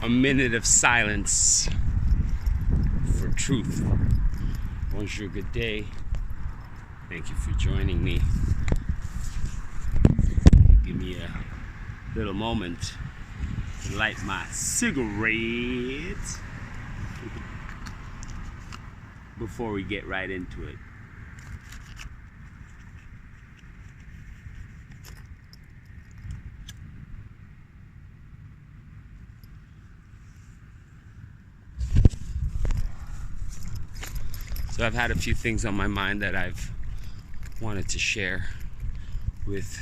A minute of silence for truth. Bonjour, good day. Thank you for joining me. Give me a little moment to light my cigarette before we get right into it. So I've had a few things on my mind that I've wanted to share with,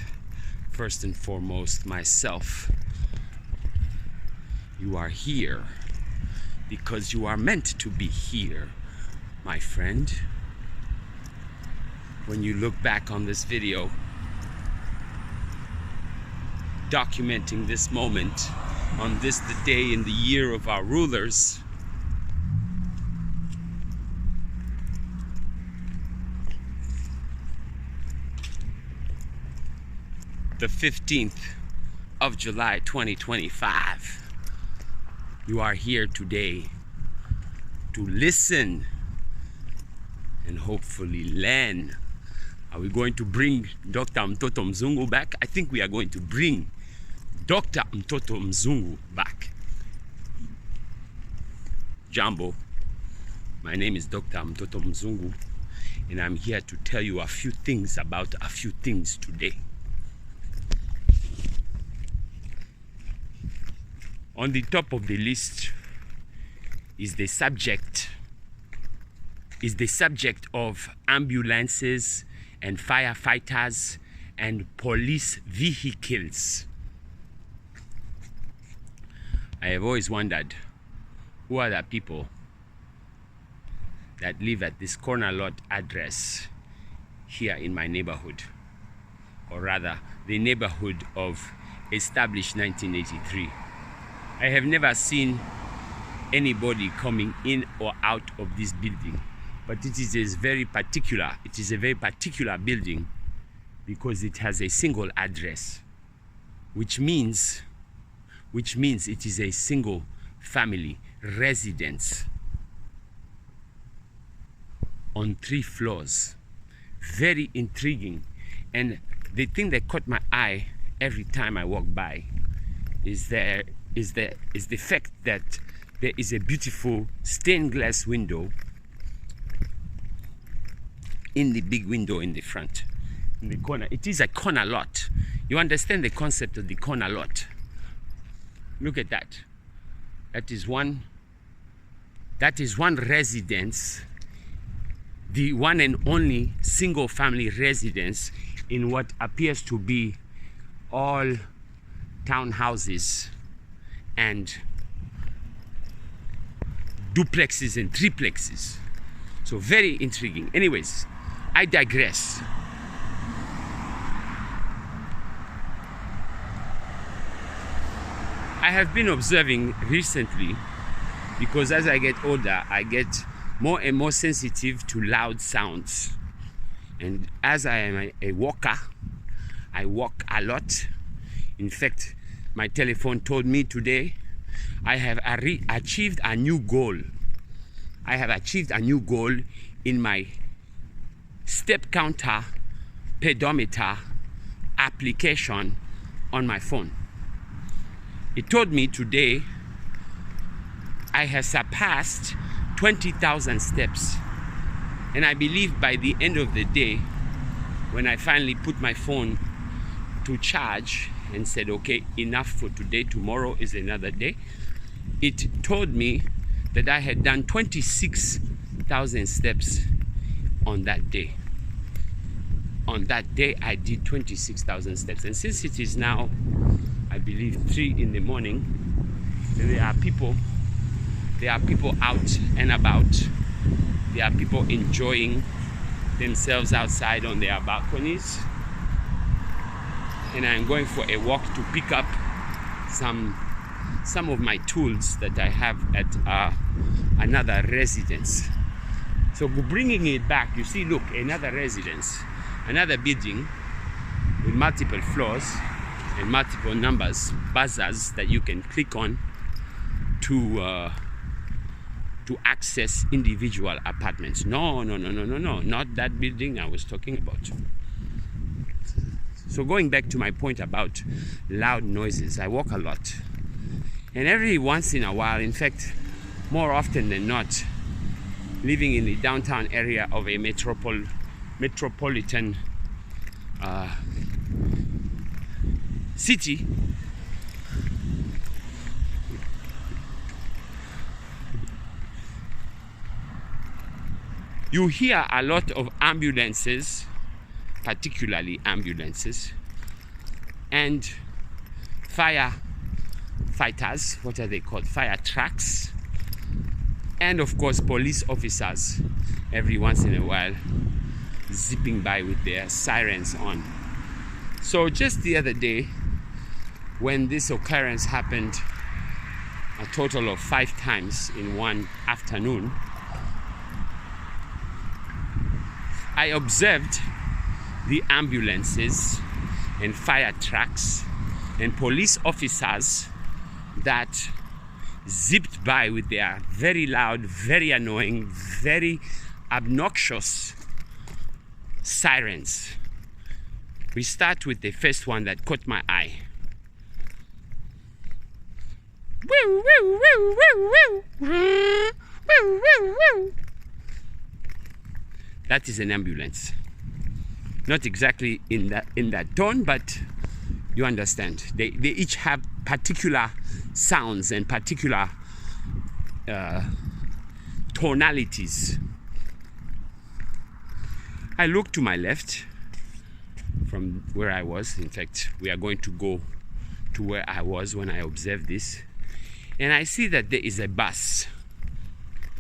first and foremost, myself. You are here because you are meant to be here, my friend. When you look back on this video, documenting this moment, on this the day in the year of our rulers, the 15th of July 2025. You are here today to listen and hopefully learn. Are we going to bring Dr. Mtoto Muzungu back? I think we are going to bring Dr. Mtoto Muzungu back. Jambo, my name is Dr. Mtoto Muzungu, and I'm here to tell you a few things about a few things today. On the top of the list is the subject of ambulances and firefighters and police vehicles. I have always wondered, who are the people that live at this corner lot address here in my neighborhood, or rather the neighborhood of established 1983. I have never seen anybody coming in or out of this building, but it is a very particular building because it has a single address, which means it is a single family residence on 3 floors. Very intriguing. And the thing that caught my eye every time I walk by is the fact that there is a beautiful stained glass window in the big window in the front, in the corner. It is a corner lot. You understand the concept of the corner lot? Look at that. That is one residence, the one and only single family residence in what appears to be all townhouses and duplexes and triplexes. So very intriguing. Anyways, I digress. I have been observing recently, because as I get older, I get more and more sensitive to loud sounds. And as I am a walker, I walk a lot. In fact, my telephone told me today I have achieved a new goal. I have achieved a new goal in my step counter pedometer application on my phone. It told me today I have surpassed 20,000 steps. And I believe by the end of the day, when I finally put my phone to charge and said, okay, enough for today, tomorrow is another day, it told me that I had done 26,000 steps on that day. On that day, I did 26,000 steps. And since it is now, I believe 3 in the morning, there are people out and about. There are people enjoying themselves outside on their balconies. And I'm going for a walk to pick up some of my tools that I have at another residence. So bringing it back, you see, look, another residence, another building with multiple floors and multiple numbers, buzzers that you can click on to access individual apartments. No, not that building I was talking about. So going back to my point about loud noises, I walk a lot, and every once in a while, in fact more often than not, living in the downtown area of a metropolitan city, you hear a lot of ambulances, particularly ambulances, and firefighters, what are they called? Fire trucks, and of course police officers every once in a while zipping by with their sirens on. So just the other day, when this occurrence happened a total of 5 times in one afternoon, I observed the ambulances and fire trucks and police officers that zipped by with their very loud, very annoying, very obnoxious sirens. We start with the first one that caught my eye. That is an ambulance. Not exactly in that tone, but you understand. They each have particular sounds and particular tonalities. I look to my left from where I was. In fact, we are going to go to where I was when I observed this. And I see that there is a bus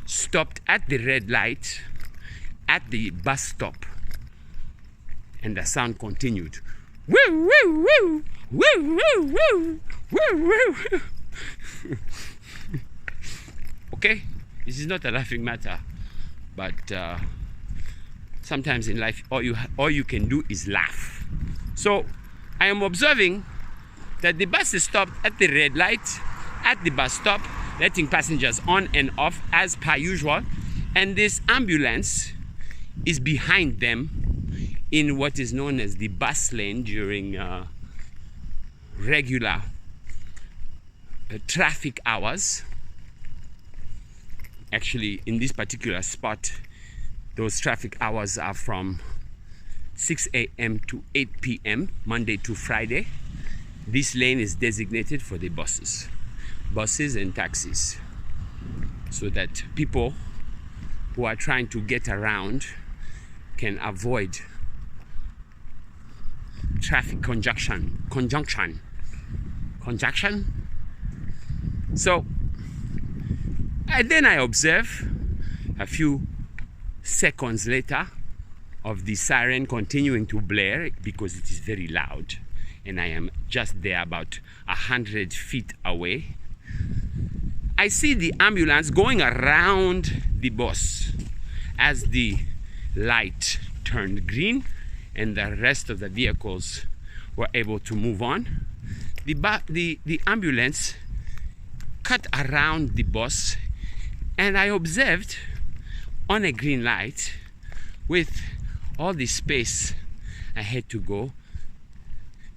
stopped at the red light at the bus stop. And the sound continued. Woo, woo, woo, woo, woo, woo, woo, woo. Okay, this is not a laughing matter, but sometimes in life all you can do is laugh. So I am observing that the bus is stopped at the red light at the bus stop, letting passengers on and off as per usual, and this ambulance is behind them in what is known as the bus lane during regular traffic hours. Actually, in this particular spot, those traffic hours are from 6 a.m. to 8 p.m. Monday to Friday. This lane is designated for the buses and taxis, so that people who are trying to get around can avoid traffic conjunction. So then I observe a few seconds later of the siren continuing to blare because it is very loud, and I am just there about 100 feet away. I see the ambulance going around the bus as the light turned green and the rest of the vehicles were able to move on. The ambulance cut around the bus, and I observed on a green light, with all the space I had to go,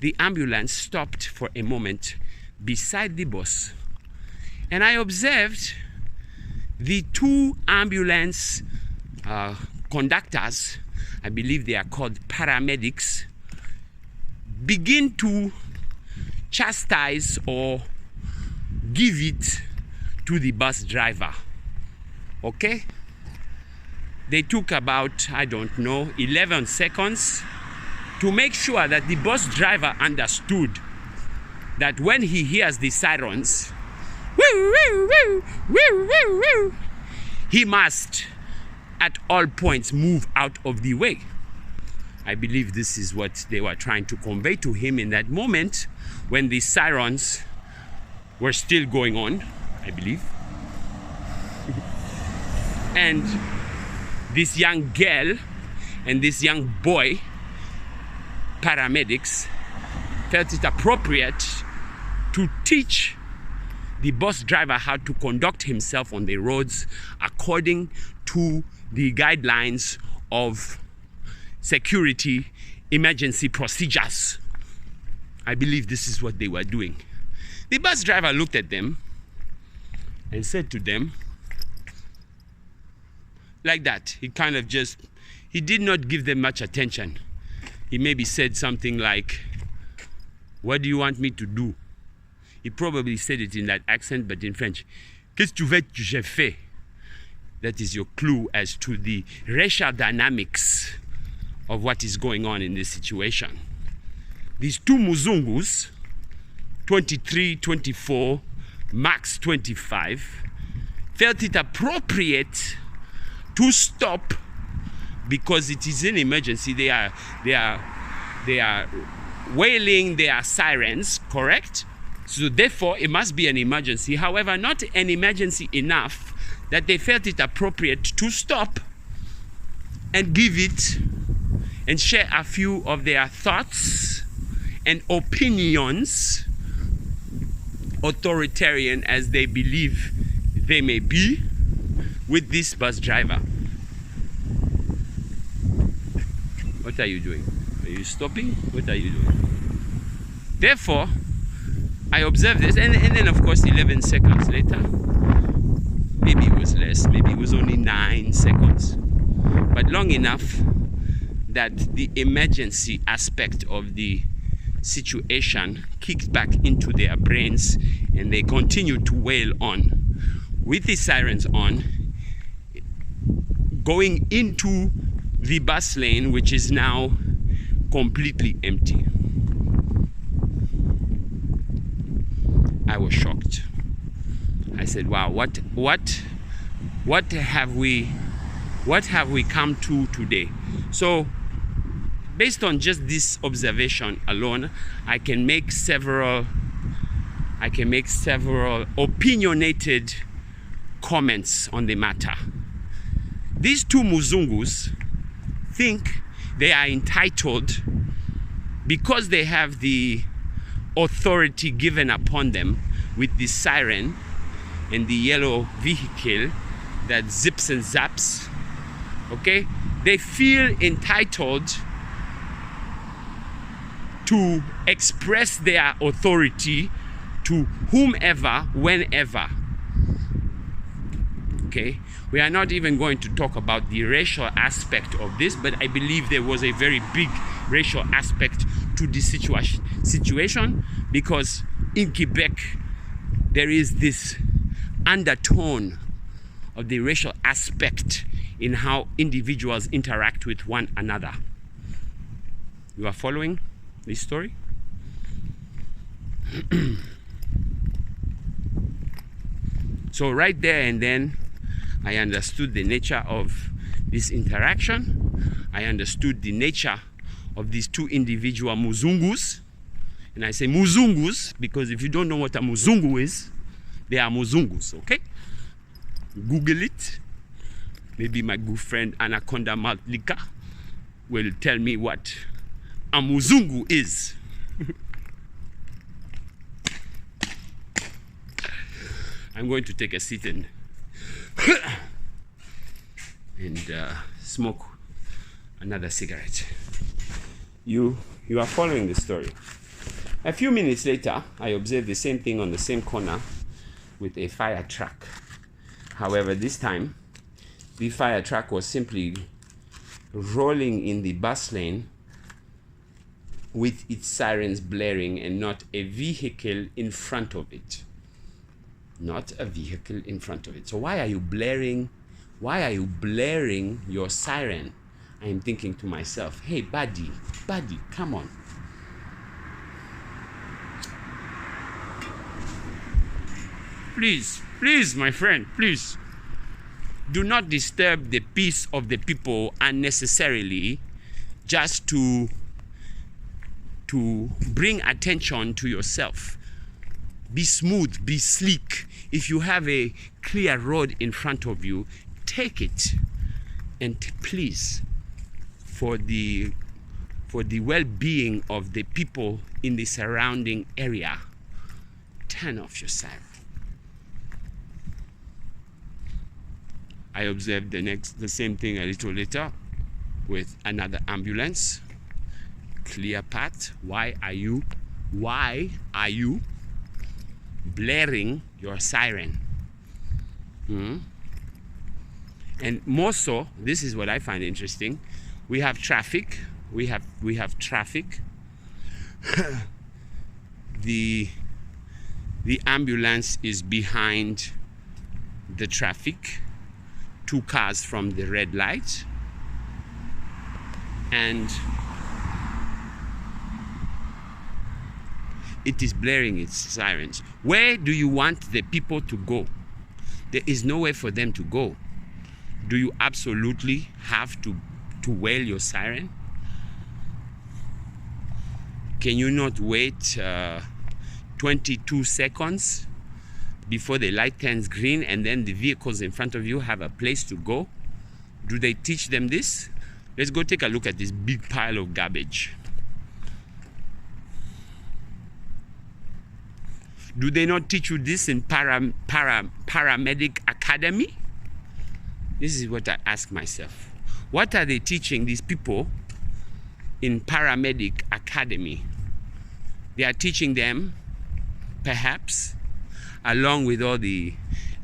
the ambulance stopped for a moment beside the bus, and I observed the 2 ambulance conductors, I believe they are called paramedics, begin to chastise or give it to the bus driver. Okay? They took about, 11 seconds to make sure that the bus driver understood that when he hears the sirens, woo, woo, woo, woo, woo, woo, he must at all points move out of the way. I believe this is what they were trying to convey to him in that moment when the sirens were still going on, I believe. And this young girl and this young boy, paramedics, felt it appropriate to teach the bus driver had to conduct himself on the roads according to the guidelines of security emergency procedures. I believe this is what they were doing. The bus driver looked at them and said to them, like that, he did not give them much attention. He maybe said something like, "What do you want me to do?" He probably said it in that accent, but in French. "Qu'est-ce que tu veux que je fais?" That is your clue as to the racial dynamics of what is going on in this situation. These two Muzungus, 23, 24, max 25, felt it appropriate to stop because it is an emergency. They are wailing their sirens, correct? So therefore it must be an emergency. However, not an emergency enough that they felt it appropriate to stop and give it and share a few of their thoughts and opinions, authoritarian as they believe they may be, with this bus driver. What are you doing? Are you stopping? What are you doing? Therefore, I observed this, and then of course 11 seconds later, maybe it was less, maybe it was only 9 seconds, but long enough that the emergency aspect of the situation kicked back into their brains and they continued to wail on with the sirens on, going into the bus lane, which is now completely empty. I was shocked. I said, wow, what have we come to today? So based on just this observation alone, I can make several opinionated comments on the matter. These two Muzungus think they are entitled, because they have the authority given upon them with the siren and the yellow vehicle that zips and zaps, okay? They feel entitled to express their authority to whomever, whenever. Okay, we are not even going to talk about the racial aspect of this, but I believe there was a very big racial aspect to this situation, because in Quebec there is this undertone of the racial aspect in how individuals interact with one another. You are following this story? So right there and then, I understood the nature of this interaction. I understood the nature of these two individual Muzungus. And I say Muzungus because if you don't know what a Muzungu is, they are Muzungus, okay? Google it. Maybe my good friend Anaconda Malika will tell me what a Muzungu is. I'm going to take a seat and smoke another cigarette. You are following the story. A few minutes later, I observed the same thing on the same corner with a fire truck. However, this time, the fire truck was simply rolling in the bus lane with its sirens blaring and not a vehicle in front of it. Not a vehicle in front of it. So why are you blaring? Why are you blaring your siren? I am thinking to myself, hey, buddy, come on. Please, my friend, please. Do not disturb the peace of the people unnecessarily just to bring attention to yourself. Be smooth, be sleek. If you have a clear road in front of you, take it. And please, for the well-being of the people in the surrounding area, turn off your siren. I observed the same thing a little later with another ambulance. Clear path. Why are you blaring your siren? And more so, this is what I find interesting. We have traffic. We have traffic. The ambulance is behind the traffic. 2 cars from the red light. And it is blaring its sirens. Where do you want the people to go? There is nowhere for them to go. Do you absolutely have to wail your siren? Can you not wait 22 seconds before the light turns green and then the vehicles in front of you have a place to go? Do they teach them this? Let's go take a look at this big pile of garbage. Do they not teach you this in Paramedic Academy? This is what I ask myself. What are they teaching these people in Paramedic Academy? They are teaching them, perhaps, along with all the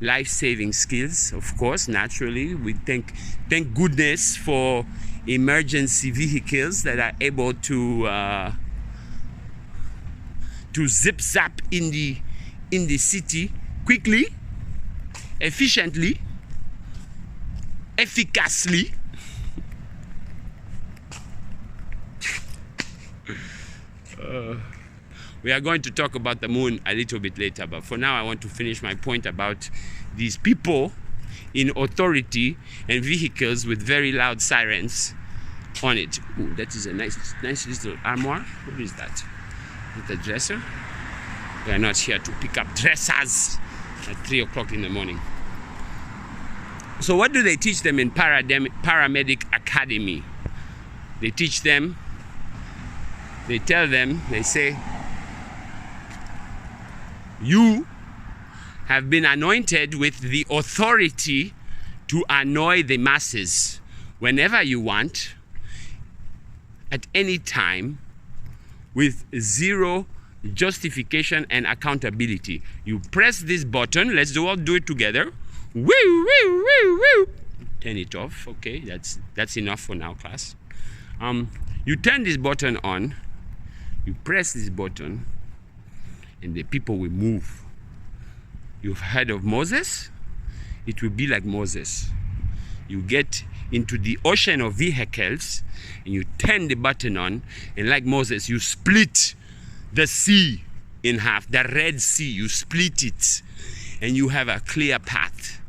life-saving skills, of course, naturally. We thank goodness for emergency vehicles that are able to zip zap in the city quickly, efficiently, efficaciously. We are going to talk about the moon a little bit later, but for now I want to finish my point about these people in authority and vehicles with very loud sirens on it. Ooh, that is a nice little armoire. What is that? Is it a dresser? We are not here to pick up dressers at 3 o'clock in the morning. So what do they teach them in Paramedic Academy? They teach them, they tell them, they say, you have been anointed with the authority to annoy the masses whenever you want, at any time, with zero justification and accountability. You press this button, let's all do it together. Woo, woo, woo, woo. Turn it off. Okay, that's enough for now, class. You turn this button on, you press this button, and the people will move. You've heard of Moses? It will be like Moses. You get into the ocean of vehicles and you turn the button on, and like Moses, you split the sea in half, the Red Sea, you split it, and you have a clear path.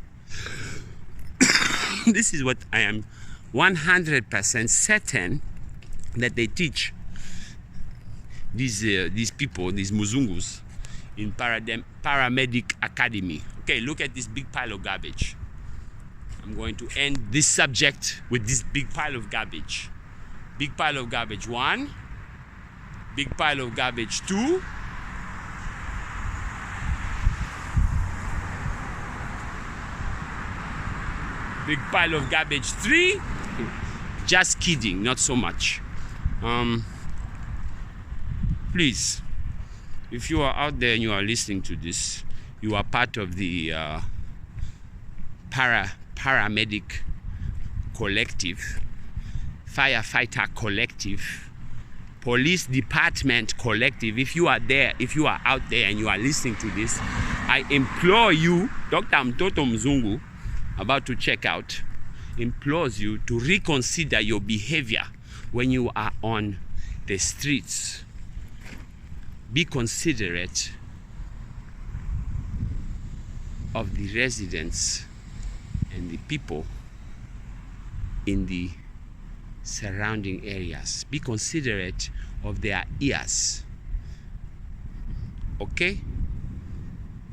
This is what I am 100% certain that they teach these people, these Muzungus, in Paramedic Academy. Okay, look at this big pile of garbage. I'm going to end this subject with this big pile of garbage. Big pile of garbage 1, big pile of garbage 2, big pile of garbage 3. Just kidding, not so much. Please, if you are out there and you are listening to this, you are part of the paramedic collective, firefighter collective, police department collective. If you are there, if you are out there and you are listening to this, I implore you, Dr. Mtoto Muzungu, about to check out, implores you to reconsider your behavior when you are on the streets. Be considerate of the residents and the people in the surrounding areas. Be considerate of their ears. Okay?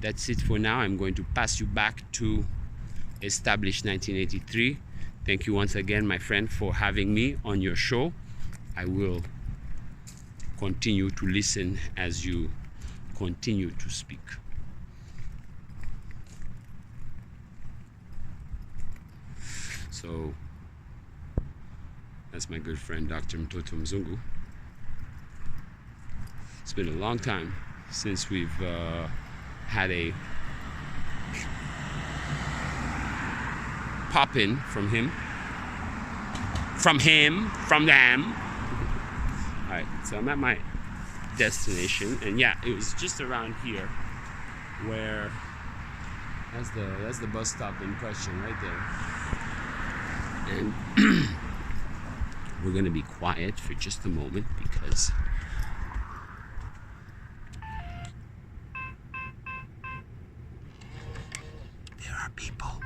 That's it for now. I'm going to pass you back to Established 1983. Thank you once again, my friend, for having me on your show. I will continue to listen as you continue to speak. So that's my good friend Dr. Mtoto Muzungu. It's been a long time since we've had a pop-in from him. From them. Alright, so I'm at my destination, and yeah, it was just around here where that's the bus stop in question right there. And we're gonna be quiet for just a moment because there are people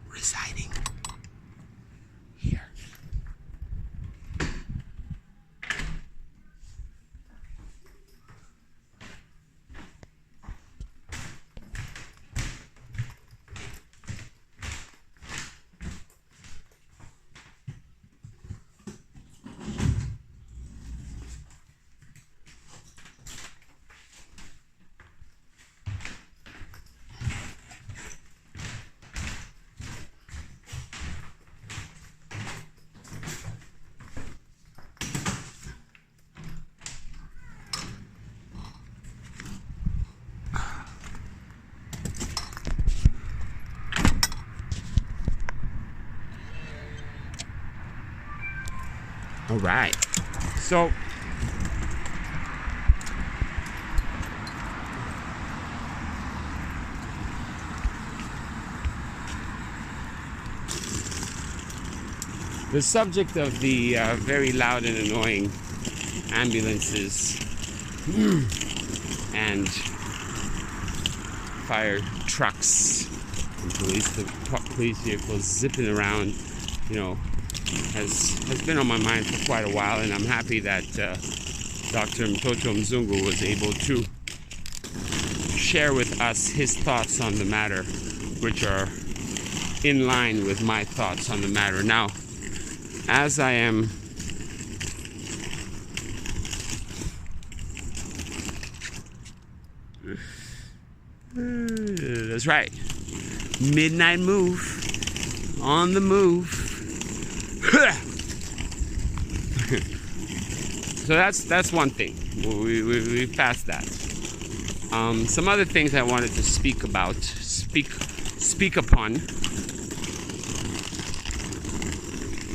residing here. All right, so the subject of the very loud and annoying ambulances and fire trucks and police vehicles zipping around, you know, has been on my mind for quite a while, and I'm happy that Dr. Mtoto Muzungu was able to share with us his thoughts on the matter, which are in line with my thoughts on the matter. Now, as I am that's right, midnight move, on the move. So that's one thing. We've passed that. Some other things I wanted to speak upon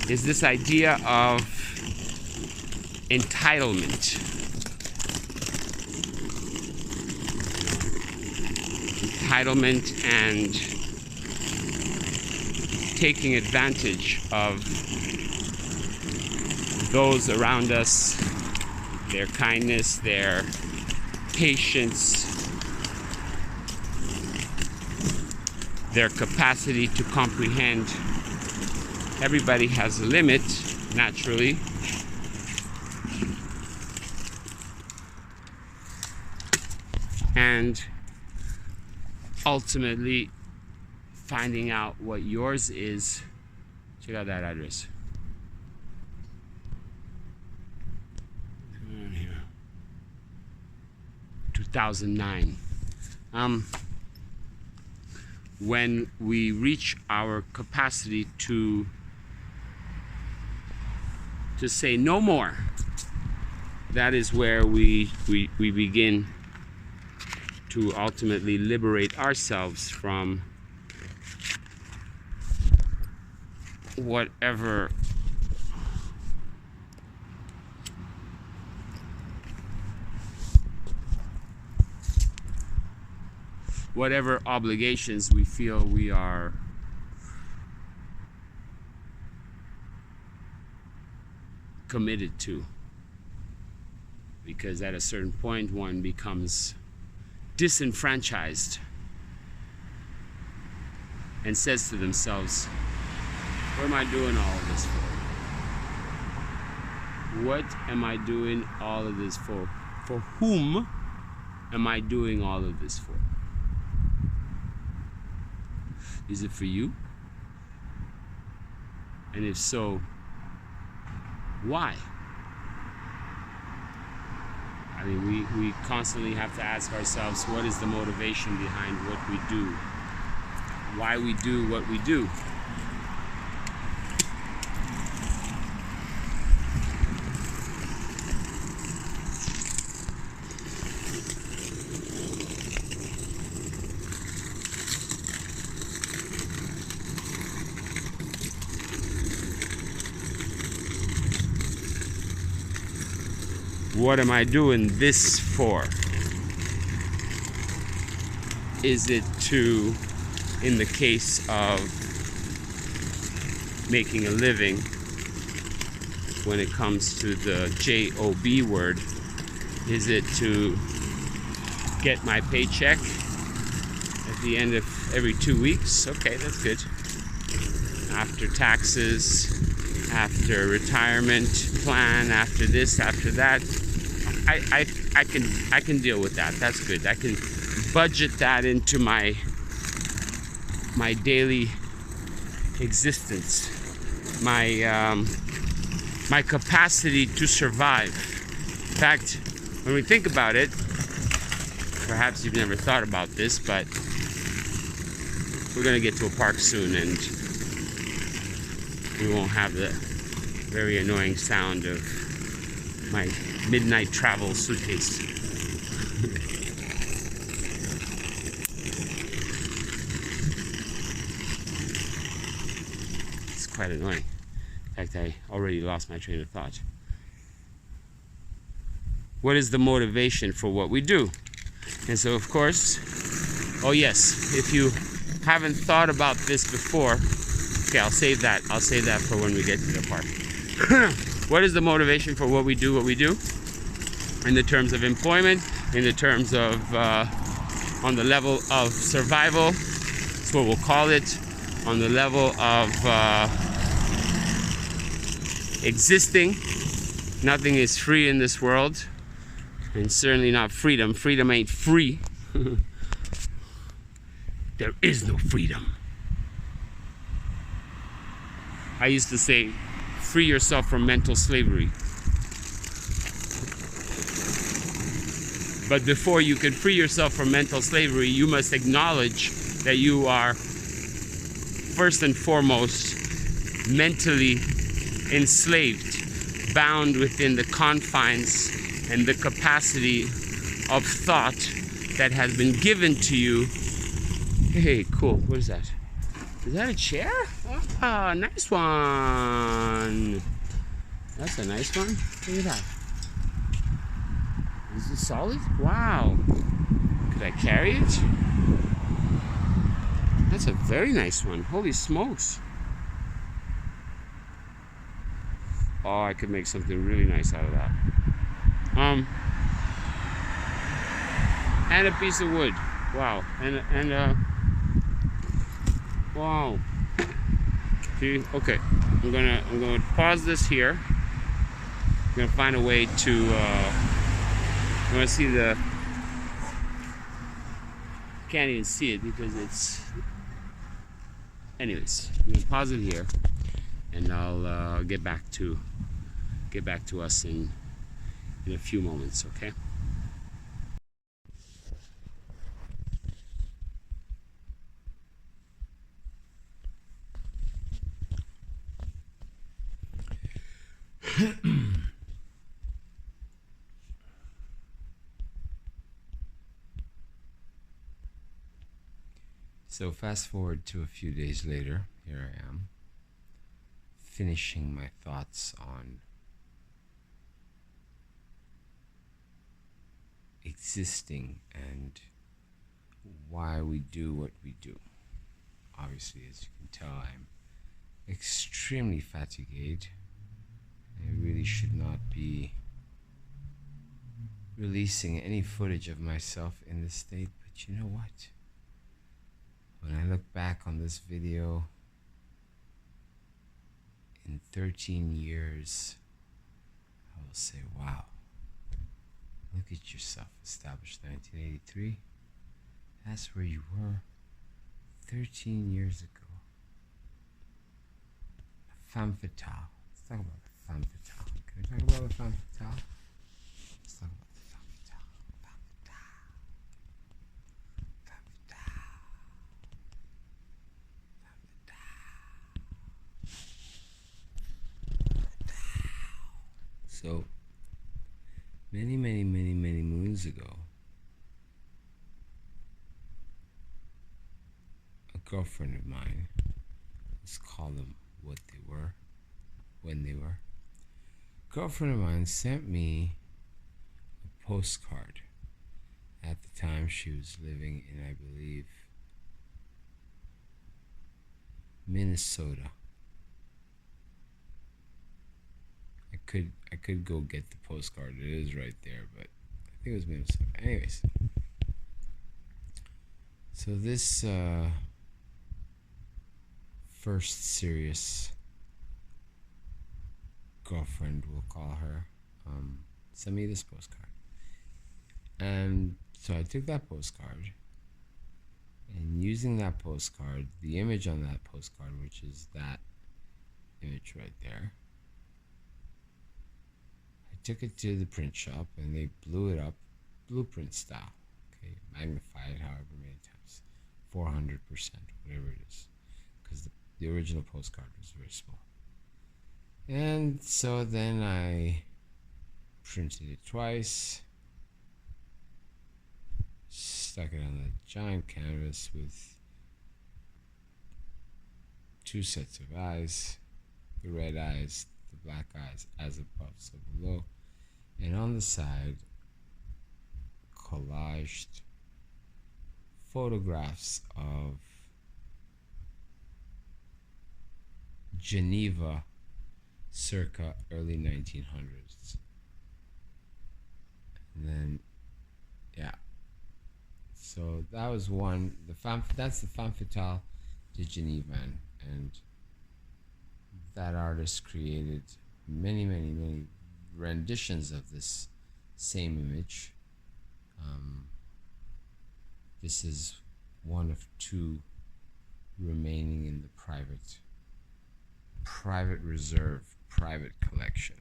is this idea of entitlement. Entitlement and taking advantage of those around us, their kindness, their patience, their capacity to comprehend. Everybody has a limit, naturally. And ultimately finding out what yours is. Check out that address. 2009. When we reach our capacity to say no more, that is where we begin to ultimately liberate ourselves from whatever obligations we feel we are committed to. Because at a certain point one becomes disenfranchised and says to themselves, what am I doing all of this for? What am I doing all of this for? For whom am I doing all of this for? Is it for you? And if so, why? I mean, we constantly have to ask ourselves, what is the motivation behind what we do? why we do what we do. What am I doing this for? Is it to, in the case of making a living, when it comes to the J-O-B word, is it to get my paycheck at the end of every 2 weeks? Okay, that's good. After taxes, after retirement plan, after this, after that, I can deal with that. That's good. I can budget that into my daily existence, my capacity to survive. In fact, when we think about it, perhaps you've never thought about this, but we're gonna get to a park soon, and we won't have the very annoying sound of my midnight travel suitcase. It's quite annoying. In fact, I already lost my train of thought. What is the motivation for what we do? And so, of course, oh yes, if you haven't thought about this before, okay, I'll save that for when we get to the park. What is the motivation for what we do in the terms of employment, in the terms of on the level of survival? That's what we'll call it. On the level of existing. Nothing is free in this world, and certainly not freedom. Freedom ain't free. There is no freedom. I used to say, free yourself from mental slavery. But before you can free yourself from mental slavery, you must acknowledge that you are first and foremost mentally enslaved, bound within the confines and the capacity of thought that has been given to you. Hey, cool. What is that? Is that a chair? Ah, nice one. That's a nice one. Look at that. Is it solid? Wow. Could I carry it? That's a very nice one. Holy smokes. Oh, I could make something really nice out of that. And a piece of wood. Wow. And wow. See? Okay. I'm gonna pause this here. I'm gonna find a way to I'm gonna see the, can't even see it because it's, anyways, I'm gonna pause it here, and I'll get back to us in a few moments, okay? So fast forward to a few days later, here I am, finishing my thoughts on existing and why we do what we do. Obviously, as you can tell, I'm extremely fatigued. I really should not be releasing any footage of myself in this state, but you know what? When I look back on this video in 13 years, I will say, wow, look at yourself, established 1983. That's where you were 13 years ago. Femme fatale. Let's talk about the femme fatale. Can we talk about the femme fatale? Let's talk about the femme fatale. Femme fatale. Femme fatale. So, many, many, many, many moons ago, a girlfriend of mine, let's call them what they were, when they were, a girlfriend of mine sent me a postcard. At the time, she was living in, I believe, Minnesota. I could go get the postcard. It is right there, but I think it was Minnesota. Anyways, so this first serious girlfriend, we'll call her, sent me this postcard, and so I took that postcard, and using that postcard, the image on that postcard, which is that image right there, I took it to the print shop and they blew it up blueprint style. Okay, magnify it however many times, 400%, whatever it is, because the original postcard was very small. And so then I printed it twice, stuck it on a giant canvas with two sets of eyes, the red eyes, the black eyes, as above, so below, and on the side, collaged photographs of Geneva circa early 1900s. And then, yeah. So that was one. That's the Femme Fatale de Geneva, and that artist created many, many, many renditions of this same image. This is one of two remaining in the private reserve, private collection.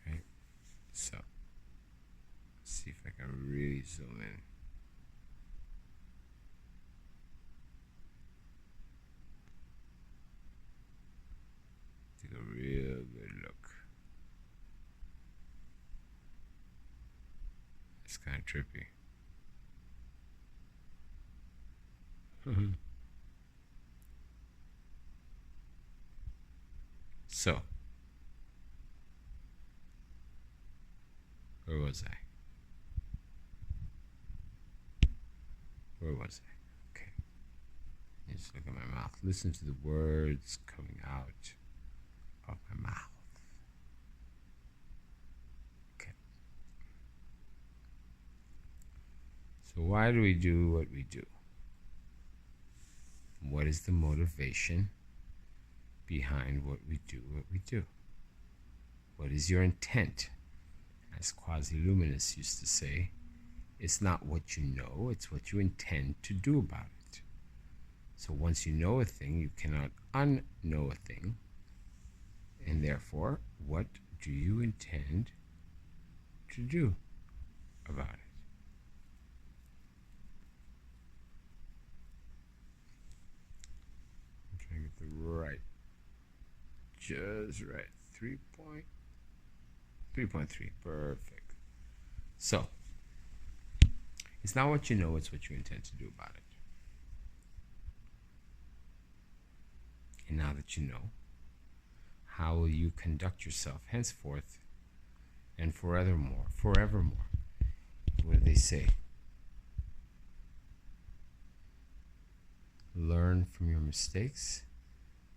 Right? So, let's see if I can really zoom in. Take a real good look. It's kind of trippy. So, where was I? Okay. Just look at my mouth. Listen to the words coming out of my mouth. Okay. So why do we do what we do? What is the motivation behind what we do? What is your intent? As Quasi-Luminous used to say, it's not what you know, it's what you intend to do about it. So once you know a thing, you cannot unknow a thing. And therefore, what do you intend to do about it? I'm trying to get the right, just right, 3.3, perfect. So, it's not what you know, it's what you intend to do about it. And now that you know, how will you conduct yourself henceforth and forevermore? What do they say? Learn from your mistakes.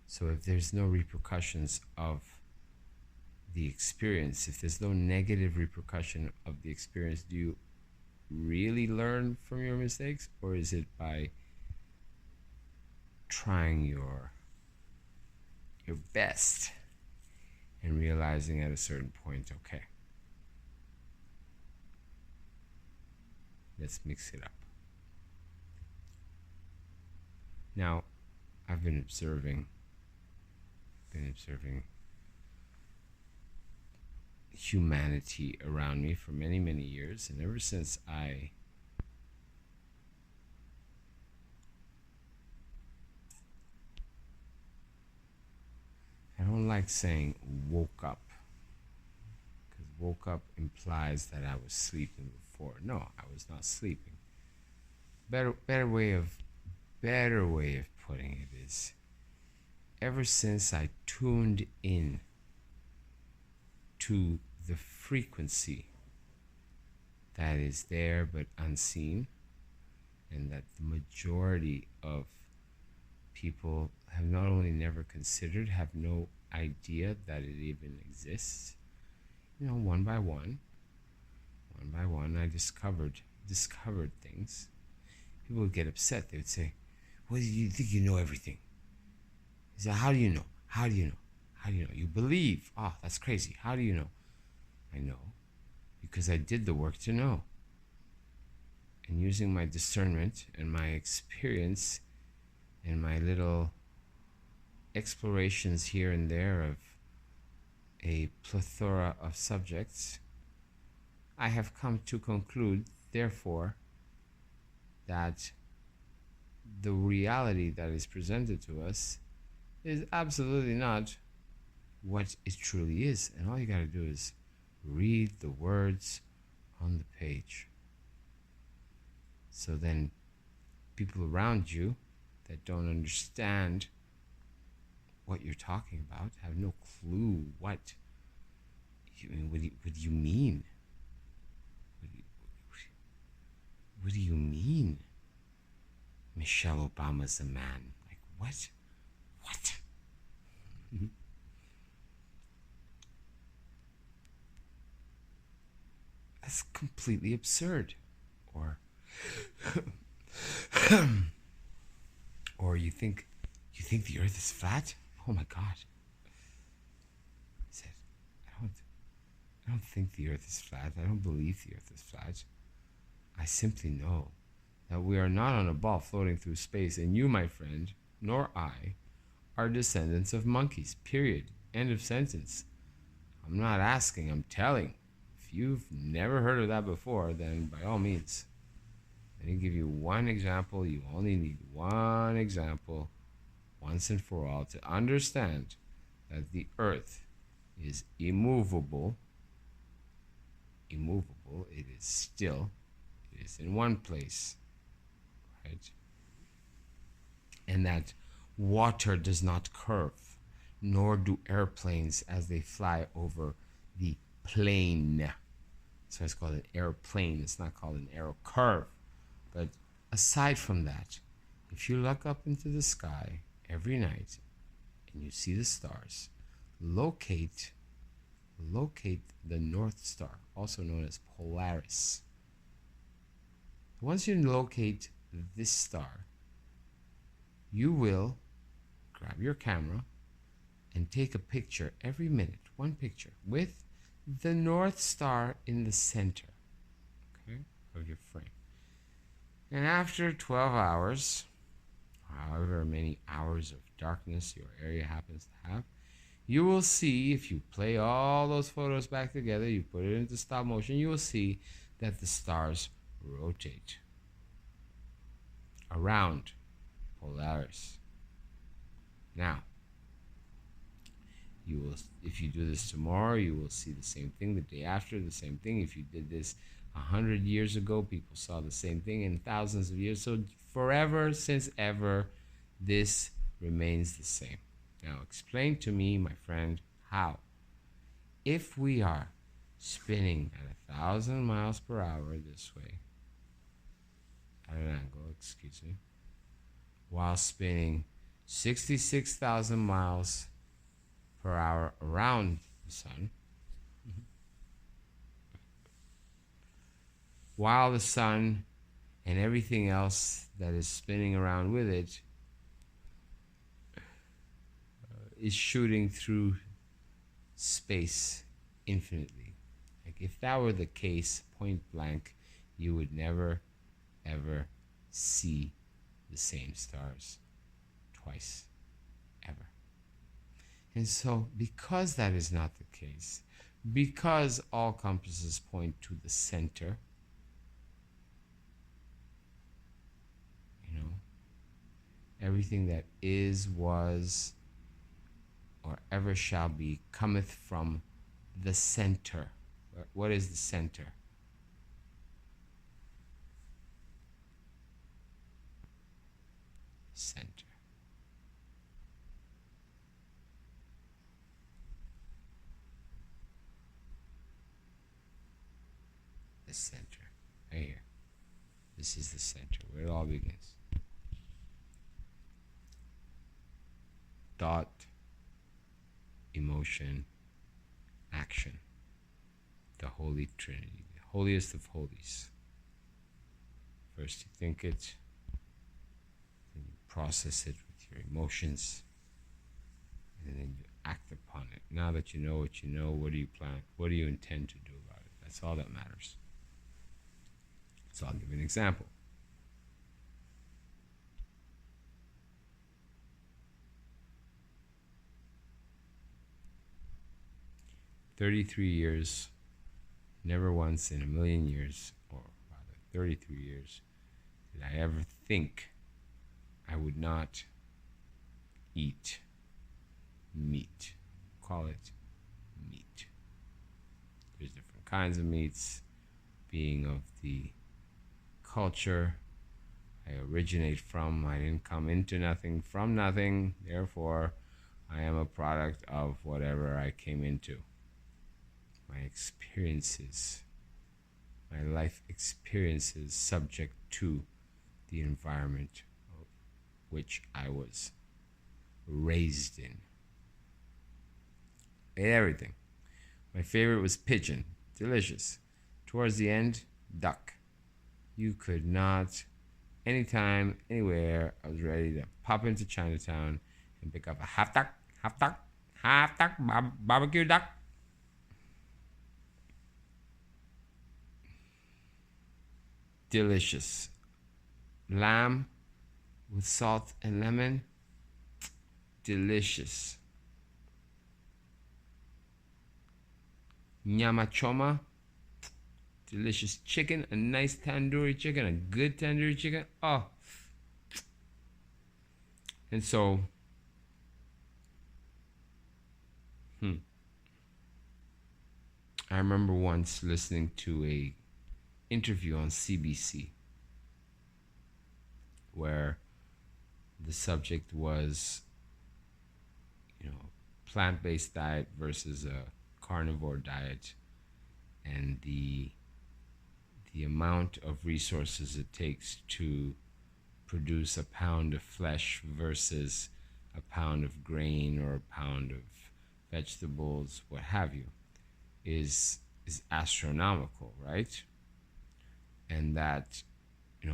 So if there's no repercussions of the experience, if there's no negative repercussion of the experience, do you really learn from your mistakes, or is it by trying your best and realizing at a certain point, okay, let's mix it up? Now, I've been observing humanity around me for many, many years, and ever since I don't like saying woke up, woke up implies that I was sleeping before. No, I was not sleeping. Better way of putting it is, ever since I tuned in to the frequency that is there but unseen, and that the majority of people have not only never considered, have no idea that it even exists. One by one, I discovered things. People would get upset. They would say, "Well, you think you know everything?" I said, "How do you know? How do you know? How do you know? You believe? Oh, that's crazy. How do you know?" I know because I did the work to know. And using my discernment and my experience and my little explorations here and there of a plethora of subjects, I have come to conclude, therefore, that the reality that is presented to us is absolutely not what it truly is. And all you got to do is read the words on the page. So then people around you that don't understand what you're talking about have no clue what you mean. What do you mean? What do you mean? Michelle Obama's a man. Like, what? What? That's completely absurd. Or or you think the earth is flat? Oh my God. I said, I don't think the earth is flat. I don't believe the earth is flat. I simply know that we are not on a ball floating through space, and you, my friend, nor I, are descendants of monkeys. Period. End of sentence. I'm not asking, I'm telling. If you've never heard of that before, then by all means, let me give you one example. You only need one example once and for all to understand that the earth is immovable. Immovable. It is still. It is in one place. Right? And that water does not curve, nor do airplanes as they fly over the plane. So it's called an airplane. It's not called an aero curve. But aside from that, if you look up into the sky every night and you see the stars, locate the North Star, also known as Polaris. Once you locate this star, you will grab your camera and take a picture every minute, one picture, with the North Star in the center, okay, of your frame. And after 12 hours, however many hours of darkness your area happens to have, you will see, if you play all those photos back together, you put it into stop motion, you will see that the stars rotate around Polaris. Now, you will, if you do this tomorrow, you will see the same thing. The day after, the same thing. If you did this 100 years ago, people saw the same thing in thousands of years. So forever, since ever, this remains the same. Now, explain to me, my friend, how. If we are spinning at 1,000 miles per hour this way, at an angle, excuse me, while spinning 66,000 miles per hour around the sun, while the sun and everything else that is spinning around with it is shooting through space infinitely. Like, if that were the case, point blank, you would never ever see the same stars twice, ever. And so, because that is not the case, because all compasses point to the center, everything that is, was, or ever shall be cometh from the center. What is the center? Center. The center. Right here. This is the center where it all begins. Thought, emotion, action. The Holy Trinity, the holiest of holies. First you think it, then you process it with your emotions, and then you act upon it. Now that you know what you know, what do you plan? What do you intend to do about it? That's all that matters. So I'll give you an example. "33 years, never once in a million years, or rather 33 years, did I ever think I would not eat meat." Call it meat. There's different kinds of meats. Being of the culture I originate from, I didn't come into nothing from nothing. Therefore, I am a product of whatever I came into. My experiences, my life experiences subject to the environment of which I was raised in. Ate everything. My favorite was pigeon, delicious. Towards the end, duck. You could not, anytime, anywhere, I was ready to pop into Chinatown and pick up a half duck, barbecue duck. Delicious. Lamb with salt and lemon. Delicious. Nyama choma. Delicious chicken. A nice tandoori chicken. A good tandoori chicken. Oh. And so, I remember once listening to a interview on CBC where the subject was, plant-based diet versus a carnivore diet, and the amount of resources it takes to produce a pound of flesh versus a pound of grain or a pound of vegetables, what have you, is astronomical, right? And that,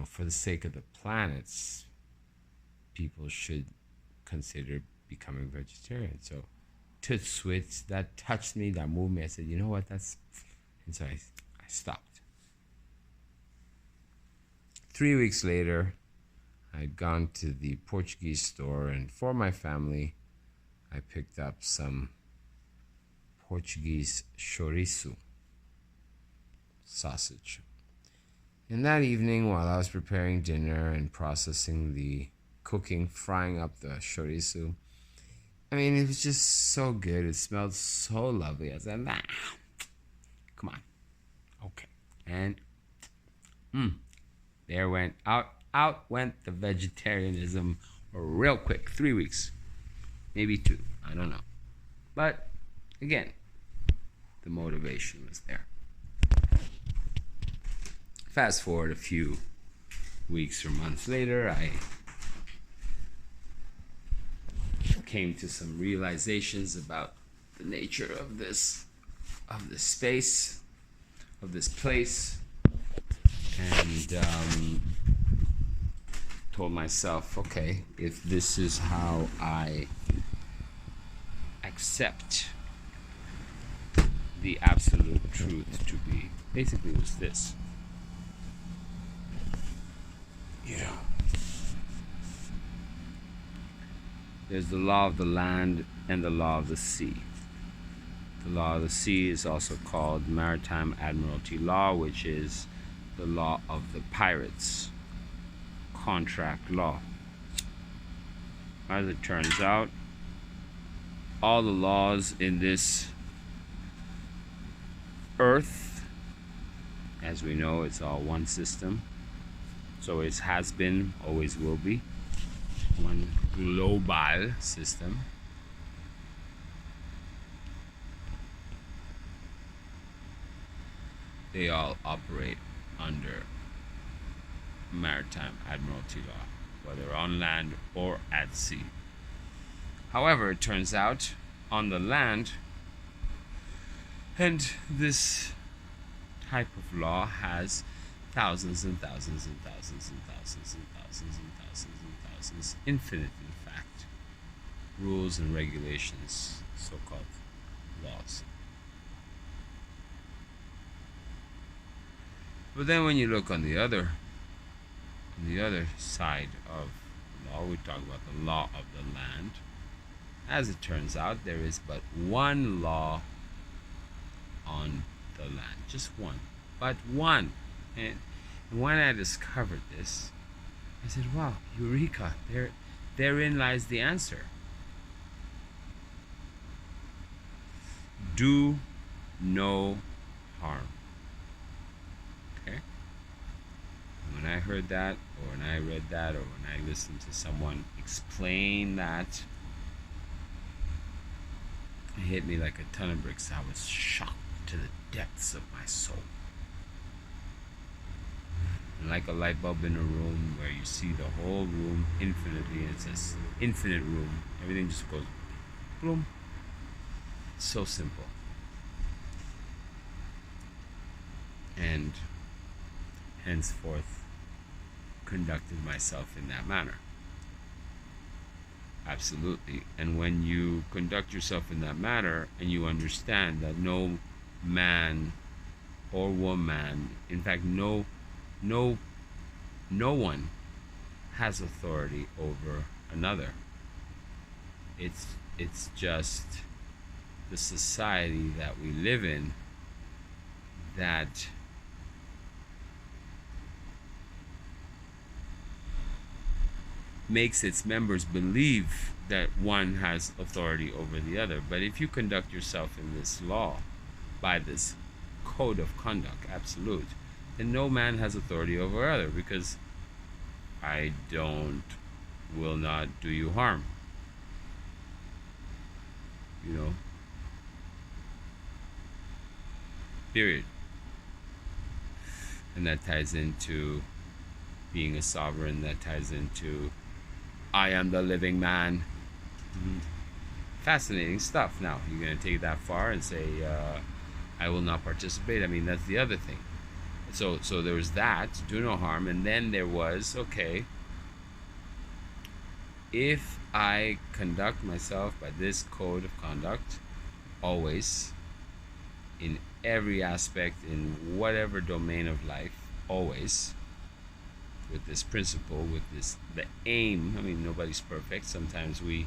for the sake of the planets, people should consider becoming vegetarian. So, toot switch, that touched me, that moved me. I said, you know what, and so I stopped. 3 weeks later, I'd gone to the Portuguese store, and for my family, I picked up some Portuguese chorizo sausage. And that evening, while I was preparing dinner and processing the cooking, frying up the chorizo, it was just so good. It smelled so lovely. I said, come on. Okay. And there went out went the vegetarianism real quick. 3 weeks, maybe 2, I don't know. But again, the motivation was there. Fast forward a few weeks or months later, I came to some realizations about the nature of this space, of this place, and told myself, okay, if this is how I accept the absolute truth to be, basically it was this. There's the law of the land and the law of the sea. The law of the sea is also called Maritime Admiralty Law, which is the law of the pirates, contract law. As it turns out, all the laws in this Earth, as we know, it's all one system. So it has been, always will be, one global system. They all operate under maritime admiralty law, whether on land or at sea. However, it turns out on the land, and this type of law has thousands and thousands and thousands and thousands and thousands and thousands and thousands, infinite in fact, rules and regulations, so-called laws. But then when you look on the other side of law, we talk about the law of the land. As it turns out, there is but one law on the land, just one, but one. And when I discovered this, I said, wow, eureka, therein lies the answer. Do no harm. Okay? When I heard that, or when I read that, or when I listened to someone explain that, it hit me like a ton of bricks. I was shocked to the depths of my soul. And like a light bulb in a room where you see the whole room infinitely, and it's this infinite room. Everything just goes boom. So simple. And henceforth conducted myself in that manner. Absolutely. And when you conduct yourself in that manner and you understand that no man or woman, in fact no one has authority over another. It's just the society that we live in that makes its members believe that one has authority over the other. But if you conduct yourself in this law, by this code of conduct, absolute, then no man has authority over other, because I will not do you harm. You know? Period. And that ties into being a sovereign, that ties into I am the living man. Fascinating stuff. Now, you're going to take that far and say, I will not participate. I mean, that's the other thing. So there was that, do no harm, and then there was, okay, if I conduct myself by this code of conduct, always, in every aspect, in whatever domain of life, always, with this principle, with the aim. I mean, nobody's perfect. Sometimes we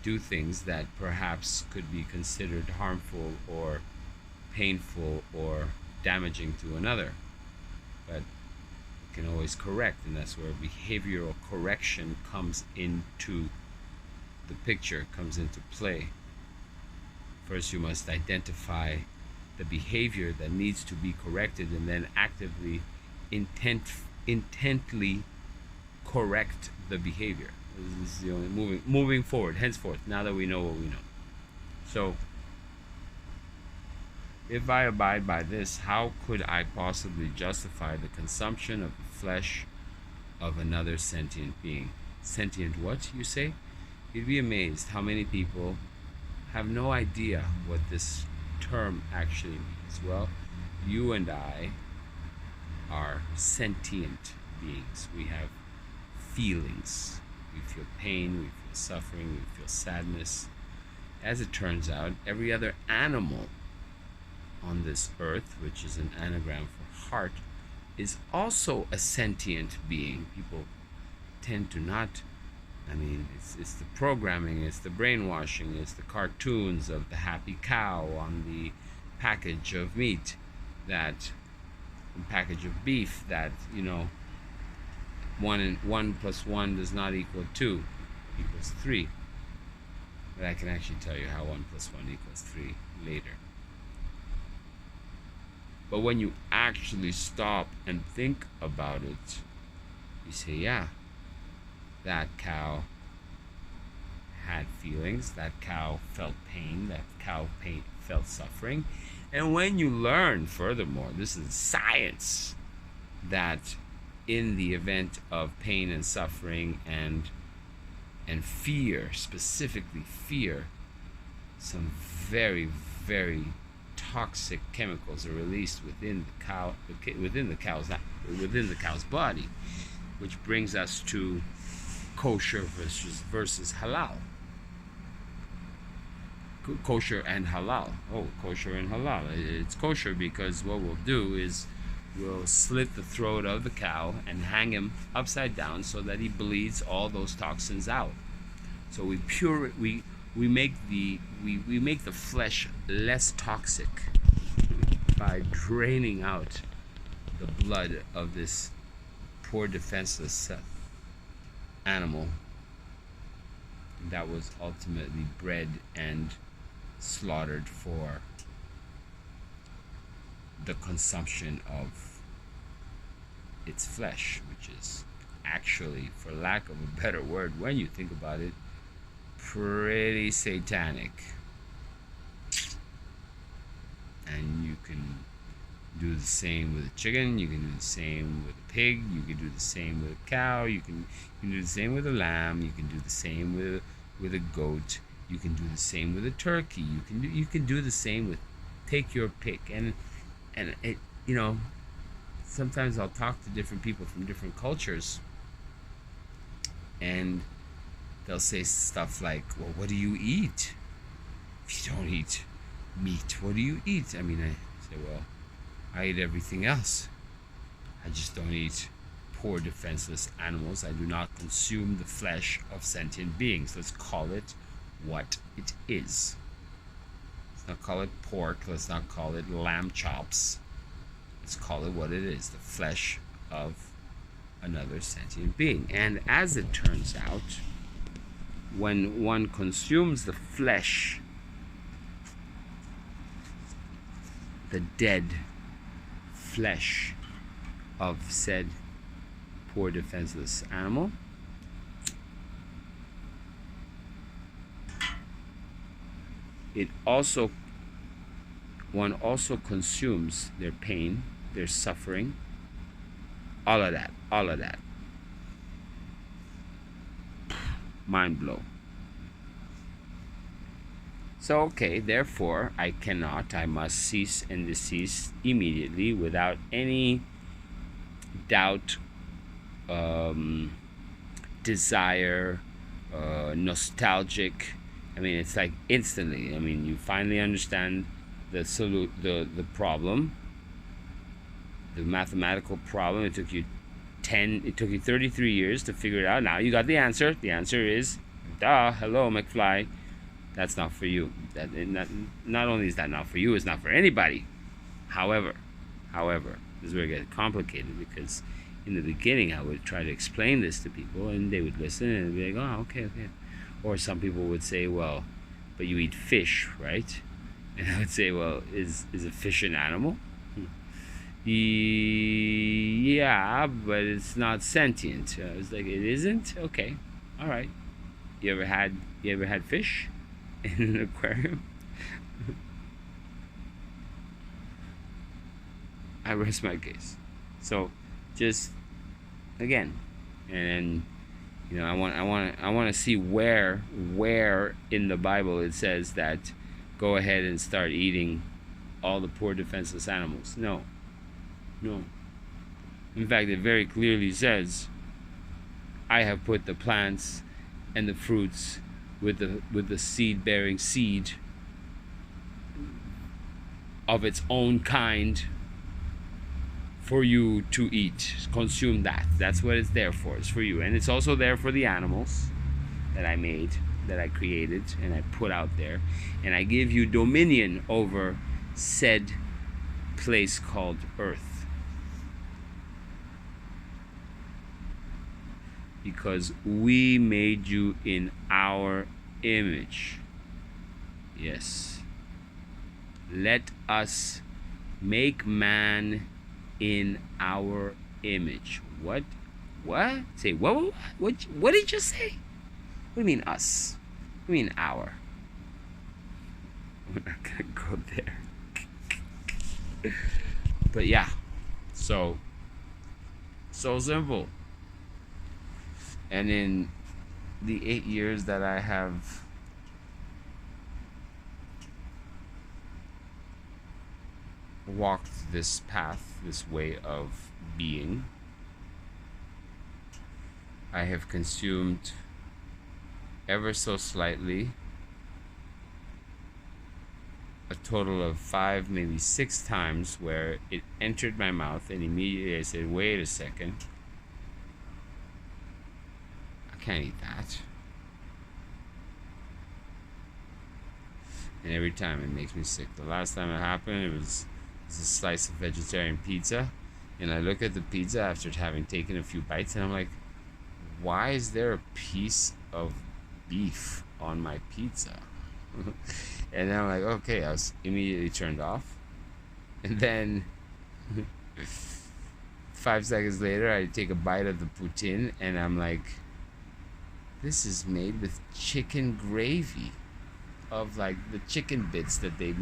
do things that perhaps could be considered harmful or painful or damaging to another, but we can always correct, and that's where behavioral correction comes into the picture, comes into play. First, you must identify the behavior that needs to be corrected, and then actively intently correct the behavior. This is the only moving forward, henceforth, now that we know what we know. So if I abide by this, how could I possibly justify the consumption of the flesh of another sentient being? Sentient what, you say? You'd be amazed how many people have no idea what this term actually means. Well, you and I are sentient beings. We have feelings. We feel pain, we feel suffering, we feel sadness. As it turns out, every other animal on this earth, which is an anagram for heart, is also a sentient being. People tend to not, I mean, it's the programming, it's the brainwashing, it's the cartoons of the happy cow on the package of meat, that package of beef, that, you know, 1 plus 1 does not equal 2, equals 3. But I can actually tell you how 1 plus 1 equals 3 later. But when you actually stop and think about it, you say, yeah, that cow had feelings, that cow felt pain, that cow felt suffering. And when you learn, furthermore, this is science, that in the event of pain and suffering and fear, specifically fear, some very, very toxic chemicals are released within the cow's body, which brings us to kosher versus halal. Kosher and halal. Oh, kosher and halal. It's kosher because what we'll do is we'll slit the throat of the cow and hang him upside down so that he bleeds all those toxins out. So we make the flesh less toxic by draining out the blood of this poor defenseless animal that was ultimately bred and slaughtered for the consumption of its flesh, which is actually, for lack of a better word, when you think about it, pretty satanic. And you can do the same with a chicken, you can do the same with a pig, you can do the same with a cow, you can do the same with a lamb, you can do the same with a goat, you can do the same with a turkey, you can do the same with, take your pick. And it, sometimes I'll talk to different people from different cultures, and they'll say stuff like, well, what do you eat? If you don't eat meat, what do you eat? I mean, I say, well, I eat everything else. I just don't eat poor defenseless animals. I do not consume the flesh of sentient beings. Let's call it what it is. Let's not call it pork. Let's not call it lamb chops. Let's call it what it is, the flesh of another sentient being. And as it turns out, when one consumes the flesh, the dead flesh of said poor defenseless animal, one also consumes their pain, their suffering, all of that. Mind blow. So, okay, therefore, I must cease and desist immediately without any doubt, desire, nostalgic. I mean, it's like instantly. I mean, you finally understand the problem, the mathematical problem. It took you 33 years to figure it out. Now you got the answer. The answer is, hello, McFly. That's not for you. Not only is that not for you, it's not for anybody. However, this is where it gets complicated, because in the beginning I would try to explain this to people and they would listen and be like, oh, okay. Or some people would say, well, but you eat fish, right? And I would say, well, is a fish an animal? Yeah, but it's not sentient. I was like, it isn't? Okay, all right. You ever had fish in an aquarium? I rest my case. So, just again, and I want to see where in the Bible it says that go ahead and start eating all the poor defenseless animals. No. In fact, it very clearly says, I have put the plants and the fruits with the seed-bearing seed of its own kind for you to eat. Consume that. That's what it's there for. It's for you. And it's also there for the animals that I made, that I created, and I put out there. And I give you dominion over said place called earth. Because we made you in our image. Yes. Let us Make man in our image. What? Say what? What did you say? What do you mean us? What do you mean our? We're not gonna go there. But yeah, so simple. And in the 8 years that I have walked this path, this way of being, I have consumed ever so slightly a total of 5, maybe 6 times where it entered my mouth and immediately I said, wait a second, I can't eat that. And every time it makes me sick. The last time it happened, it was a slice of vegetarian pizza, and I look at the pizza after having taken a few bites and I'm like, why is there a piece of beef on my pizza? And then I'm like, okay, I was immediately turned off. And then 5 seconds later, I take a bite of the poutine and I'm like, this is made with chicken gravy, of like the chicken bits that they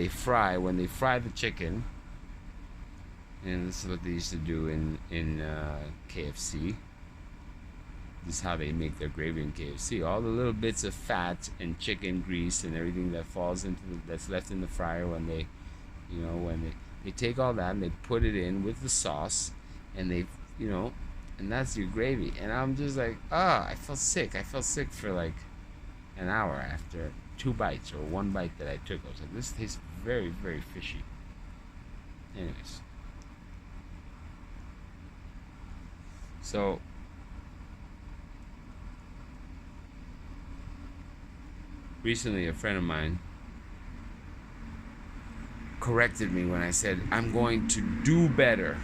fry when they fry the chicken. And this is what they used to do in KFC. This is how they make their gravy in KFC. All the little bits of fat and chicken grease and everything that falls into that's left in the fryer when they, when they take all that and they put it in with the sauce, and they, and that's your gravy. And I'm just like, I felt sick. I felt sick for like an hour after 2 bites or 1 bite that I took. I was like, this tastes very, very fishy. Anyways. So recently a friend of mine corrected me when I said, I'm going to do better.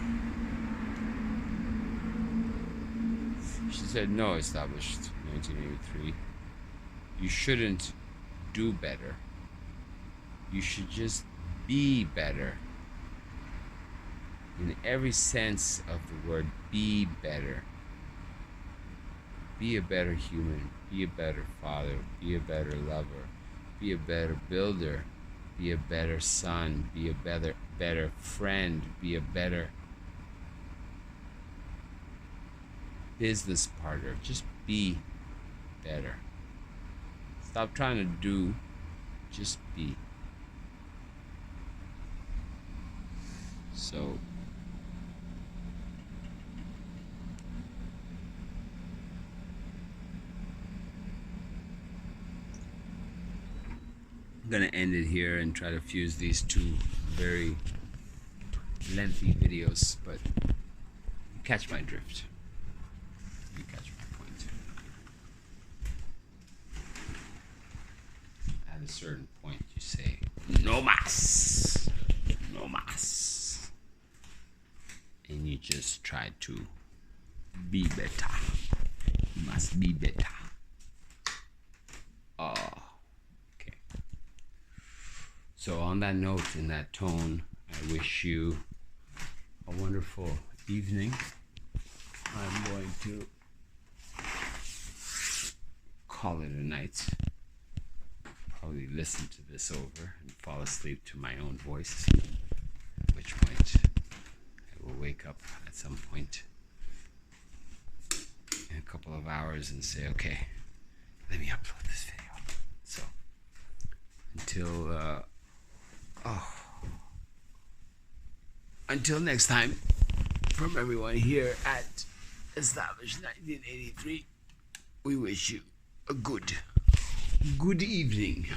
She said, no, established 1983. You shouldn't do better. You should just be better. In every sense of the word, be better. Be a better human. Be a better father. Be a better lover. Be a better builder. Be a better son. Be a better friend. Be a better business partner. Just be better. Stop trying to do. Just be. So I'm gonna end it here and try to fuse these 2 very lengthy videos, but you catch my drift. You catch my point. At a certain point you say, no mas. No mas. And you just try to be better. You must be better. So on that note, in that tone, I wish you a wonderful evening. I'm going to call it a night. Probably listen to this over and fall asleep to my own voice. At which point I will wake up at some point in a couple of hours and say, okay, let me upload this video. So until next time, from everyone here at Established 1983, we wish you a good evening.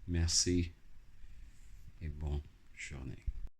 Merci et bonne journée.